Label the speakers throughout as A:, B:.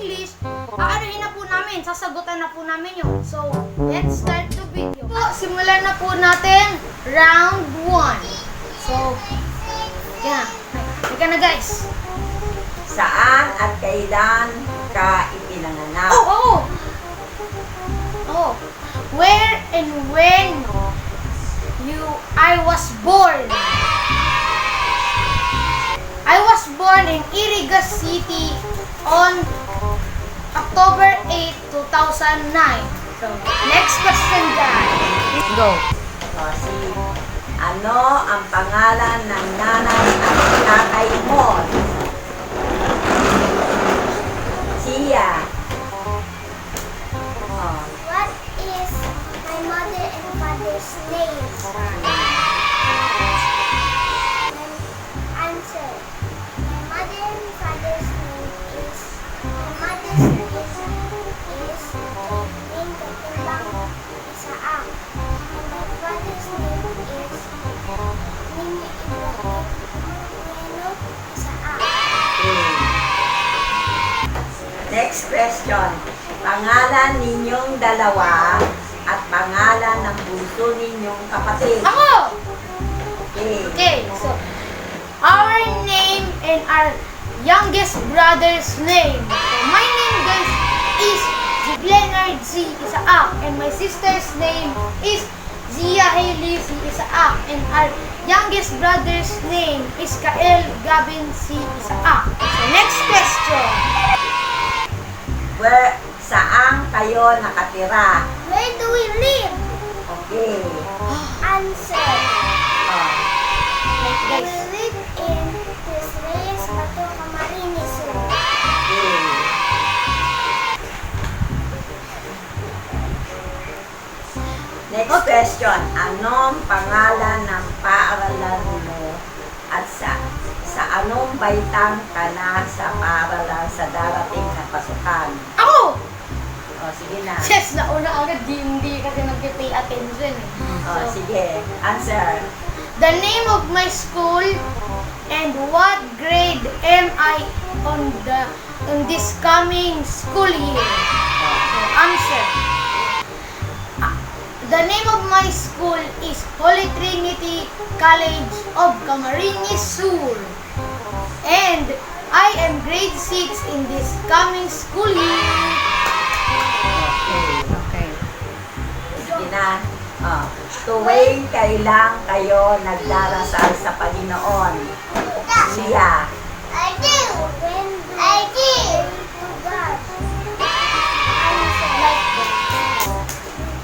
A: English, aanuhin na po namin, sasagutan na po namin yun. So, let's start the video. So, simulan na po natin round 1. So, yan. Halika na guys.
B: Saan at kailan ka ipinanganak?
A: Oh! Where and when I was born? I was born in Iriga City on October 8, 2009. So, next question guys. Let's go.
B: Ano ang pangalan ng nanay at tatay mo? Sia.
C: What is my mother and father's name? Answer. My mother and father's name is Kathleen Katimbang Isaak. And my father's name is Nini Ibrahim Moreno Isaak.
B: Next question. Pangalan ninyong dalawa at pangalan ng bunso ninyong kapatid.
A: Ako!
B: Okay.
A: Okay, so, our name and our youngest brother's name. So, my name guys is Leonard Z. Isaak and my sister's name is Zia Haley Z. Isaak and our youngest brother's name is Kael Gavin C. Isaak. So, next question.
B: Saan kayo nakatira?
C: Where do we live?
B: Okay.
C: Answer. We
A: Guys,
C: live in Tres Reyes, Bato, Camarines Sur.
B: Okay. Next question. Anong pangalan ng paaralan mo at sa anong baitang ka na sa paaralan sa darating na pasukan?
A: ako!
B: O, sige na.
A: Yes, nauna agad, hindi kasi nag-pay attention eh.
B: O,
A: So,
B: sige. Answer.
A: the name of my school and what grade am I on this coming school year? So, answer. The name of my school is Holy Trinity College of Camarines Sur. And I am grade 6 in this coming school year.
B: Okay. Sige na. Tuwing kailan kayo nagdarasal sa Panginoon? Siya.
C: I do. When do I do? To God. Answer. We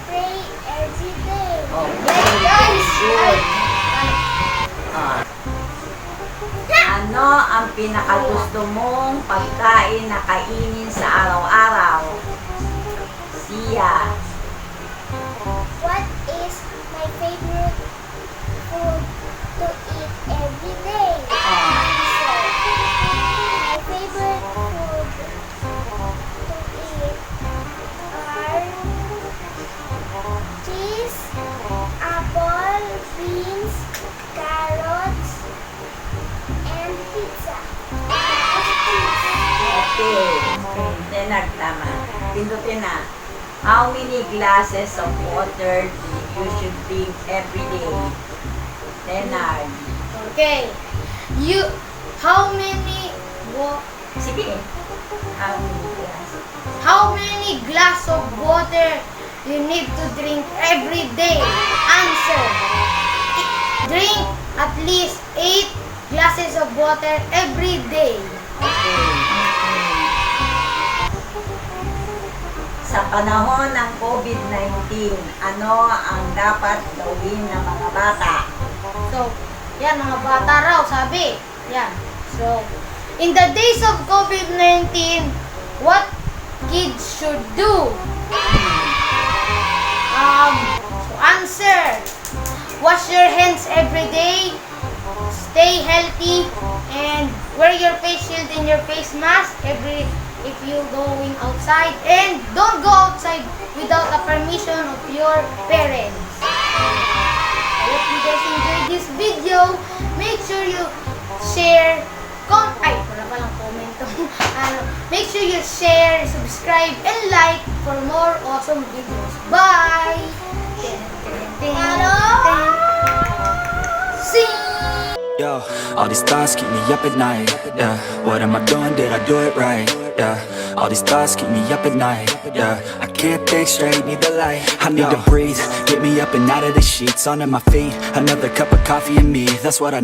C: pray every day.
B: Okay.
A: Guys,
B: Good. Ano ang pinakagusto mong pagkain na kainin sa araw-araw? Siya.
C: What is my favorite food to eat every day? Answer. My favorite food to eat are cheese, apple, beans, carrots, and pizza. Tapos cheese.
B: Okay. Then nagtama. Pindutin na. How many glasses of water you should drink every day? Leonard.
A: okay. How many
B: Sige. How many glasses?
A: How many glass of water you need to drink every day? Answer. Drink at least 8 glasses of water every day.
B: Sa panahon ng COVID-19, ano ang dapat gawin ng mga bata?
A: So, yan mga bata raw, sabi. Yan. So, in the days of COVID-19, what kids should do? So answer. Wash your hands every day. Stay healthy and wear your face shield and your face mask if you're going outside, and don't go outside without the permission of your parents. I hope you guys enjoyed this video. Make sure you share, wala palang comment. Make sure you share, subscribe, and like for more awesome videos. Bye! See.
D: Yo, all these thoughts keep me up at night. Yeah, what am I doing? Did I do it right? Yeah, all these thoughts keep me up at night. Yeah, I can't think straight, need the light. I need to breathe, get me up and out of the sheets, onto my feet. Another cup of coffee and me, that's what I